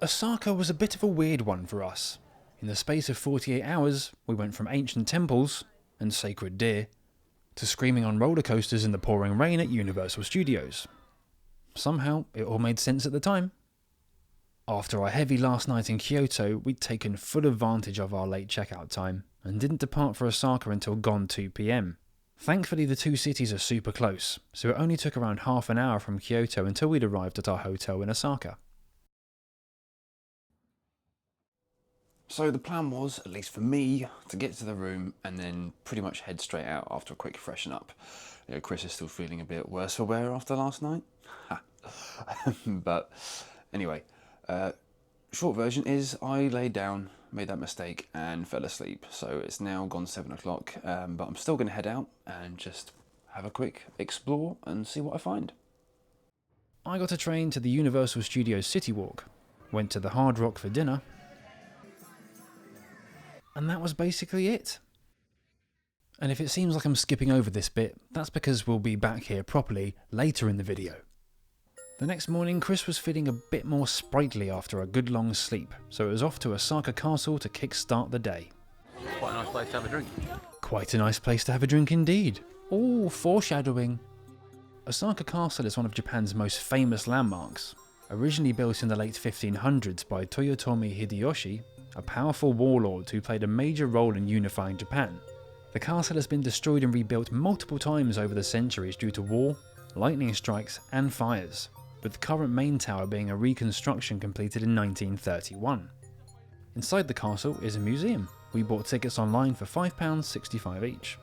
Osaka was a bit of a weird one for us. In the space of 48 hours, we went from ancient temples and sacred deer to screaming on roller coasters in the pouring rain at Universal Studios. Somehow, it all made sense at the time. After our heavy last night in Kyoto, we'd taken full advantage of our late checkout time and didn't depart for Osaka until gone 2 PM. Thankfully, the two cities are super close, so it only took around half an hour from Kyoto until we'd arrived at our hotel in Osaka. So the plan was, at least for me, to get to the room and then pretty much head straight out after a quick freshen up. You know, Chris is still feeling a bit worse for wear after last night. But anyway, short version is I laid down, made that mistake and fell asleep. So it's now gone 7 o'clock, but I'm still going to head out and just have a quick explore and see what I find. I got a train to the Universal Studios City Walk, went to the Hard Rock for dinner, and that was basically it. And if it seems like I'm skipping over this bit, that's because we'll be back here properly later in the video. The next morning, Chris was feeling a bit more sprightly after a good long sleep, so it was off to Osaka Castle to kick-start the day. Quite a nice place to have a drink. Quite a nice place to have a drink indeed. Ooh, foreshadowing. Osaka Castle is one of Japan's most famous landmarks. Originally built in the late 1500s by Toyotomi Hideyoshi, a powerful warlord who played a major role in unifying Japan. The castle has been destroyed and rebuilt multiple times over the centuries due to war, lightning strikes and fires, with the current main tower being a reconstruction completed in 1931. Inside the castle is a museum. We bought tickets online for £5.65 each.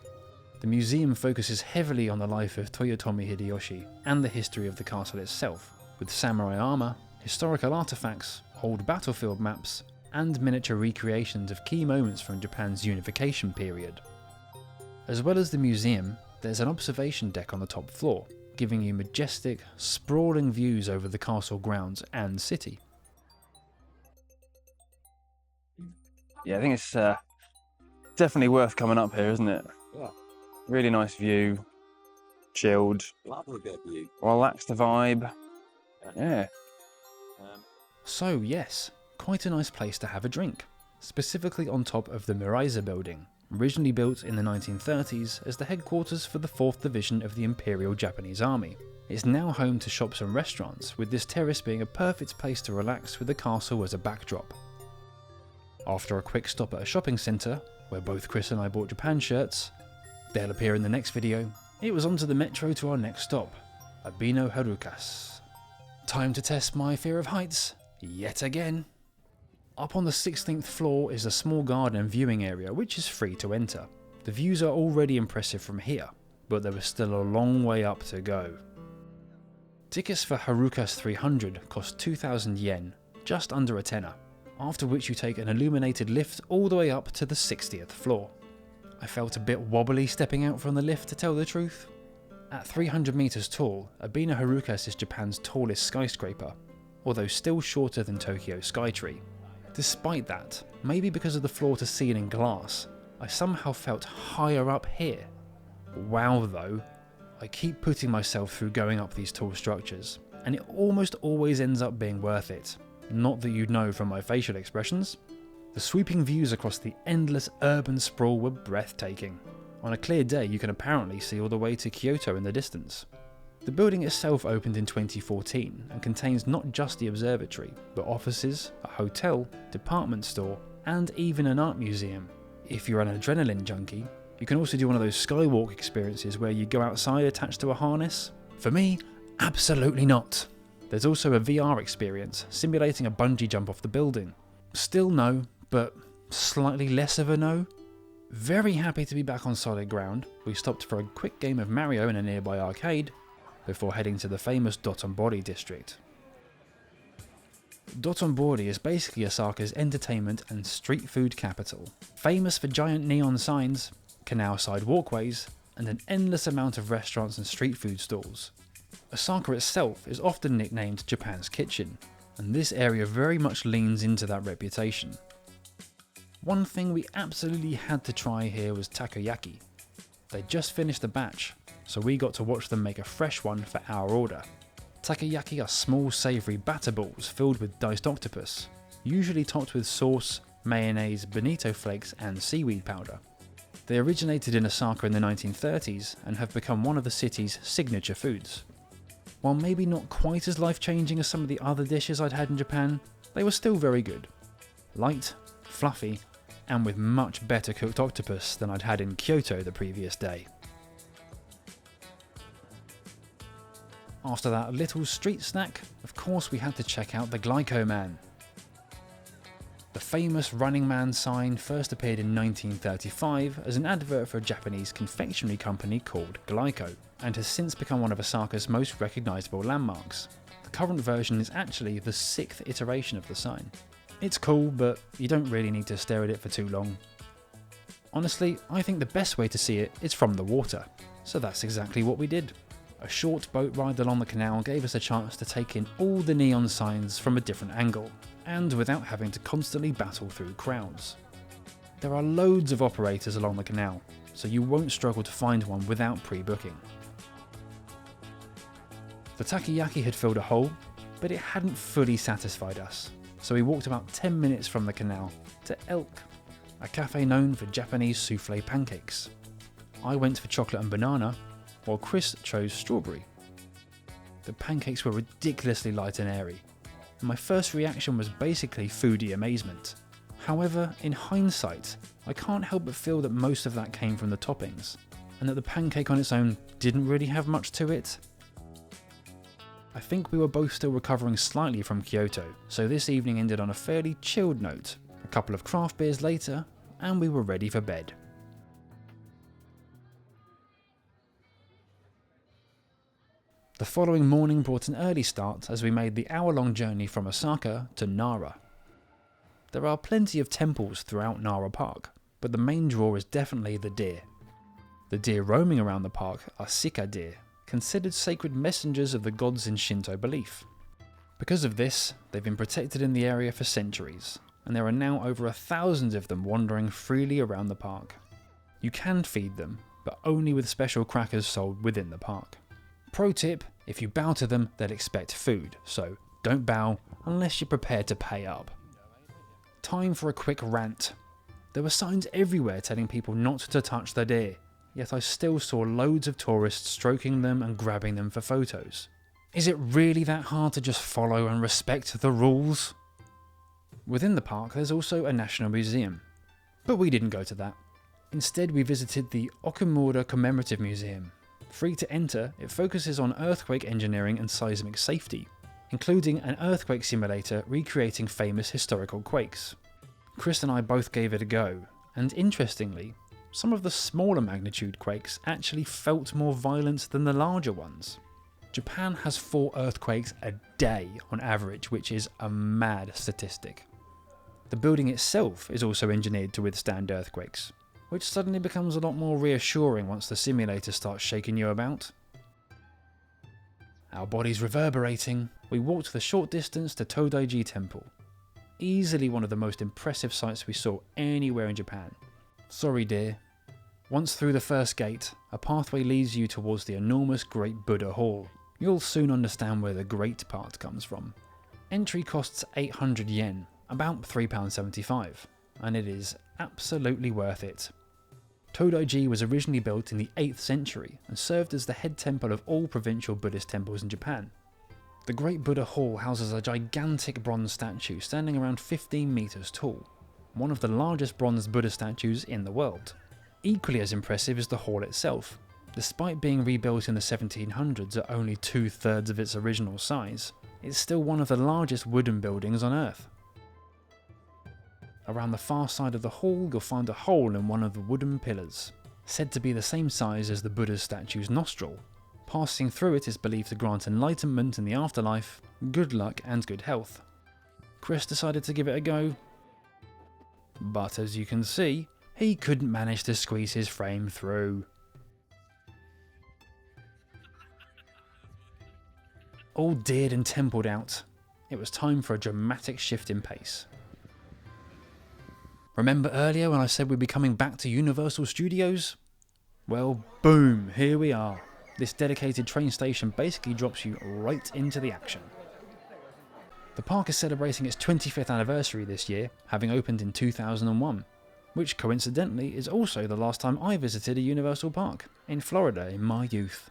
The museum focuses heavily on the life of Toyotomi Hideyoshi and the history of the castle itself, with samurai armour, historical artefacts, old battlefield maps, and miniature recreations of key moments from Japan's unification period. As well as the museum, there's an observation deck on the top floor, giving you majestic, sprawling views over the castle grounds and city. Yeah, I think it's definitely worth coming up here, isn't it? Yeah. Really nice view, chilled, Lovely bit of view. relaxed vibe. Yeah. So yes, quite a nice place to have a drink, specifically on top of the Miraiza building, originally built in the 1930s as the headquarters for the 4th Division of the Imperial Japanese Army. It's now home to shops and restaurants, with this terrace being a perfect place to relax with the castle as a backdrop. After a quick stop at a shopping centre, where both Chris and I bought Japan shirts, they'll appear in the next video, it was onto the metro to our next stop, Abeno Harukas. Time to test my fear of heights, yet again. Up on the 16th floor is a small garden and viewing area which is free to enter. The views are already impressive from here, but there is still a long way up to go. Tickets for Harukas 300 cost 2,000 yen, just under a tenner, after which you take an illuminated lift all the way up to the 60th floor. I felt a bit wobbly stepping out from the lift, to tell the truth. At 300 meters tall, Abeno Harukas is Japan's tallest skyscraper, although still shorter than Tokyo's Skytree. Despite that, maybe because of the floor-to-ceiling glass, I somehow felt higher up here. Wow though, I keep putting myself through going up these tall structures, and it almost always ends up being worth it. Not that you'd know from my facial expressions. The sweeping views across the endless urban sprawl were breathtaking. On a clear day you can apparently see all the way to Kyoto in the distance. The building itself opened in 2014 and contains not just the observatory, but offices, a hotel, department store, and even an art museum. If you're an adrenaline junkie, you can also do one of those skywalk experiences where you go outside attached to a harness. For me, absolutely not. There's also a VR experience, simulating a bungee jump off the building. Still no, but slightly less of a no. Very happy to be back on solid ground. We stopped for a quick game of Mario in a nearby arcade, before heading to the famous Dotonbori district. Dotonbori is basically Osaka's entertainment and street food capital, famous for giant neon signs, canal-side walkways, and an endless amount of restaurants and street food stalls. Osaka itself is often nicknamed Japan's kitchen, and this area very much leans into that reputation. One thing we absolutely had to try here was takoyaki. They just finished the batch, so we got to watch them make a fresh one for our order. Takoyaki are small savoury batter balls filled with diced octopus, usually topped with sauce, mayonnaise, bonito flakes and seaweed powder. They originated in Osaka in the 1930s and have become one of the city's signature foods. While maybe not quite as life-changing as some of the other dishes I'd had in Japan, they were still very good. Light, fluffy, and with much better cooked octopus than I'd had in Kyoto the previous day. After that little street snack, of course we had to check out the Glyco Man. The famous Running Man sign first appeared in 1935 as an advert for a Japanese confectionery company called Glyco, and has since become one of Osaka's most recognisable landmarks. The current version is actually the 6th iteration of the sign. It's cool, but you don't really need to stare at it for too long. Honestly, I think the best way to see it is from the water, so that's exactly what we did. A short boat ride along the canal gave us a chance to take in all the neon signs from a different angle, and without having to constantly battle through crowds. There are loads of operators along the canal, so you won't struggle to find one without pre-booking. The takoyaki had filled a hole, but it hadn't fully satisfied us, so we walked about 10 minutes from the canal to Elk, a cafe known for Japanese souffle pancakes. I went for chocolate and banana, while Chris chose strawberry. The pancakes were ridiculously light and airy, and my first reaction was basically foodie amazement. However, in hindsight, I can't help but feel that most of that came from the toppings, and that the pancake on its own didn't really have much to it. I think we were both still recovering slightly from Kyoto, so this evening ended on a fairly chilled note. A couple of craft beers later, and we were ready for bed. The following morning brought an early start as we made the hour-long journey from Osaka to Nara. There are plenty of temples throughout Nara Park, but the main draw is definitely the deer. The deer roaming around the park are sika deer, considered sacred messengers of the gods in Shinto belief. Because of this, they've been protected in the area for centuries, and there are now over 1,000 of them wandering freely around the park. You can feed them, but only with special crackers sold within the park. Pro tip, if you bow to them, they'll expect food, so don't bow unless you're prepared to pay up. Time for a quick rant. There were signs everywhere telling people not to touch the deer, yet I still saw loads of tourists stroking them and grabbing them for photos. Is it really that hard to just follow and respect the rules? Within the park there's also a national museum, but we didn't go to that. Instead we visited the Okumura Commemorative Museum. Free to enter, it focuses on earthquake engineering and seismic safety, including an earthquake simulator recreating famous historical quakes. Chris and I both gave it a go, and interestingly, some of the smaller magnitude quakes actually felt more violent than the larger ones. Japan has 4 earthquakes a day on average, which is a mad statistic. The building itself is also engineered to withstand earthquakes, which suddenly becomes a lot more reassuring once the simulator starts shaking you about. Our bodies reverberating, we walked the short distance to Todaiji Temple, easily one of the most impressive sights we saw anywhere in Japan. Sorry dear. Once through the first gate, a pathway leads you towards the enormous Great Buddha Hall. You'll soon understand where the great part comes from. Entry costs 800 yen, about £3.75, and it is absolutely worth it. Todaiji was originally built in the 8th century and served as the head temple of all provincial Buddhist temples in Japan. The Great Buddha Hall houses a gigantic bronze statue standing around 15 meters tall, one of the largest bronze Buddha statues in the world. Equally as impressive is the hall itself. Despite being rebuilt in the 1700s at only 2/3 of its original size, it's still one of the largest wooden buildings on Earth. Around the far side of the hall you'll find a hole in one of the wooden pillars, said to be the same size as the Buddha's statue's nostril. Passing through it is believed to grant enlightenment in the afterlife, good luck and good health. Chris decided to give it a go, but as you can see, he couldn't manage to squeeze his frame through. All deered and templed out, it was time for a dramatic shift in pace. Remember earlier when I said we'd be coming back to Universal Studios? Well, boom, here we are. This dedicated train station basically drops you right into the action. The park is celebrating its 25th anniversary this year, having opened in 2001, which coincidentally is also the last time I visited a Universal Park, in Florida in my youth.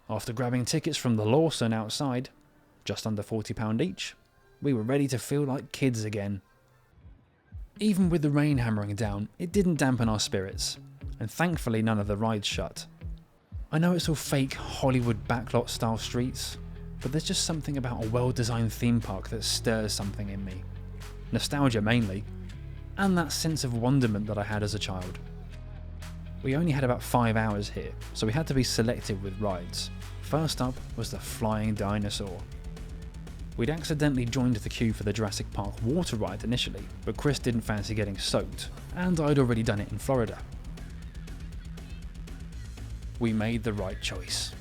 After grabbing tickets from the Lawson outside, just under £40 each, we were ready to feel like kids again. Even with the rain hammering down, it didn't dampen our spirits, and thankfully none of the rides shut. I know it's all fake Hollywood backlot style streets, but there's just something about a well-designed theme park that stirs something in me. Nostalgia mainly, and that sense of wonderment that I had as a child. We only had about 5 hours here, so we had to be selective with rides. First up was the Flying Dinosaur. We'd accidentally joined the queue for the Jurassic Park water ride initially, but Chris didn't fancy getting soaked, and I'd already done it in Florida. We made the right choice.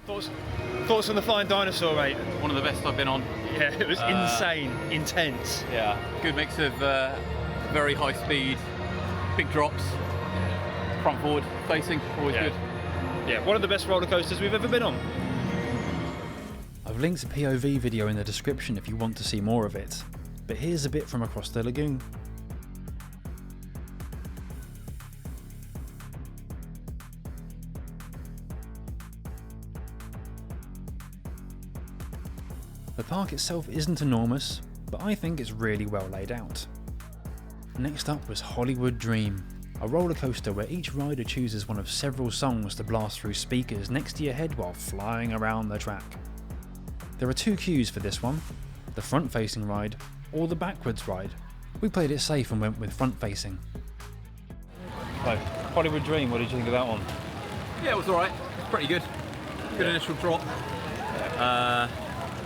Thoughts on the Flying Dinosaur, mate? One of the best I've been on. Yeah, it was insane, intense. Yeah, good mix of very high speed, big drops, front forward facing, always good. Yeah, one of the best roller coasters we've ever been on. I've linked a POV video in the description if you want to see more of it, but here's a bit from across the lagoon. The park itself isn't enormous, but I think it's really well laid out. Next up was Hollywood Dream, a roller coaster where each rider chooses one of several songs to blast through speakers next to your head while flying around the track. There are 2 queues for this one, the front facing ride or the backwards ride. We played it safe and went with front facing. So, Hollywood Dream, what did you think of that one? Yeah, it was alright, pretty good. Good initial drop.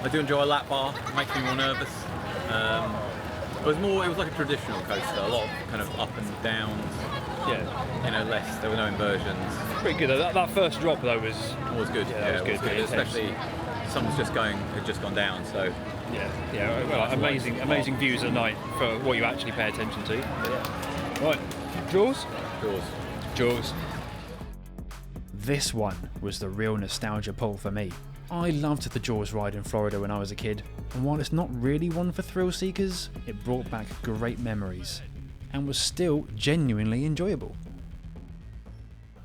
I do enjoy a lap bar, it makes me more nervous. It was like a traditional coaster, a lot of kind of up and downs. Yeah. You know, there were no inversions. Pretty good though. That first drop though was good. Yeah, it was good. Especially someone's had just gone down, so. Yeah, well, amazing views at night for what you actually pay attention to. Yeah. Right, Jaws. This one was the real nostalgia pull for me. I loved the Jaws ride in Florida when I was a kid, and while it's not really one for thrill seekers, it brought back great memories, and was still genuinely enjoyable.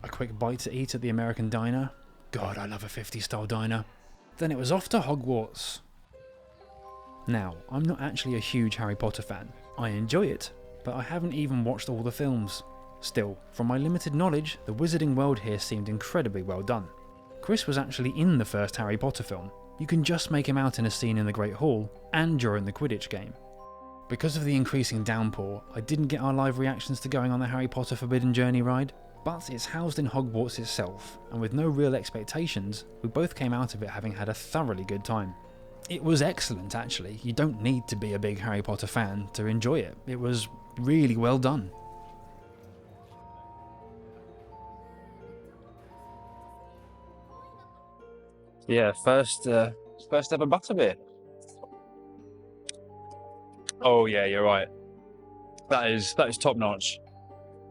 A quick bite to eat at the American diner. God, I love a 50s style diner. Then it was off to Hogwarts. Now, I'm not actually a huge Harry Potter fan. I enjoy it, but I haven't even watched all the films. Still, from my limited knowledge, the wizarding world here seemed incredibly well done. Chris was actually in the first Harry Potter film. You can just make him out in a scene in the Great Hall and during the Quidditch game. Because of the increasing downpour, I didn't get our live reactions to going on the Harry Potter Forbidden Journey ride, but it's housed in Hogwarts itself, and with no real expectations, we both came out of it having had a thoroughly good time. It was excellent actually, you don't need to be a big Harry Potter fan to enjoy it. It was really well done. Yeah, first ever butterbeer. Oh yeah, you're right. That is top notch.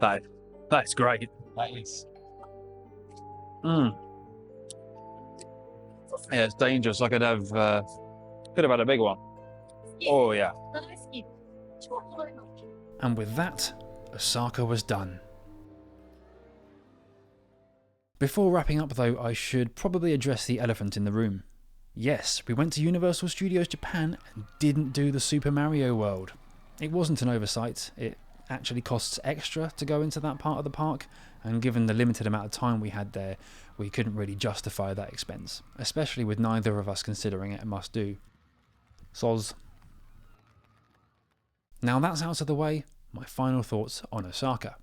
That's great. That is. Yeah, it's dangerous. I could have had a big one. Oh yeah. And with that, Osaka was done. Before wrapping up though, I should probably address the elephant in the room. Yes, we went to Universal Studios Japan and didn't do the Super Mario World. It wasn't an oversight, it actually costs extra to go into that part of the park, and given the limited amount of time we had there, we couldn't really justify that expense, especially with neither of us considering it a must-do. Soz. Now that's out of the way, my final thoughts on Osaka.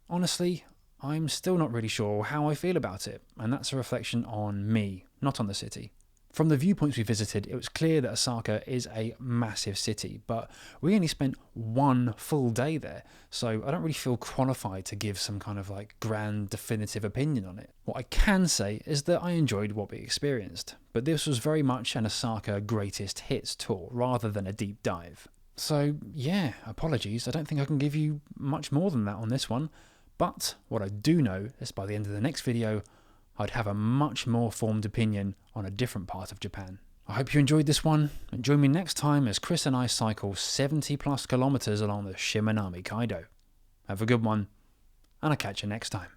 Honestly, I'm still not really sure how I feel about it, and that's a reflection on me, not on the city. From the viewpoints we visited, it was clear that Osaka is a massive city, but we only spent 1 full day there, so I don't really feel qualified to give some kind of grand definitive opinion on it. What I can say is that I enjoyed what we experienced, but this was very much an Osaka greatest hits tour rather than a deep dive. So yeah, apologies, I don't think I can give you much more than that on this one, but what I do know is by the end of the next video, I'd have a much more formed opinion on a different part of Japan. I hope you enjoyed this one, and join me next time as Chris and I cycle 70 plus kilometers along the Shimanami Kaido. Have a good one, and I'll catch you next time.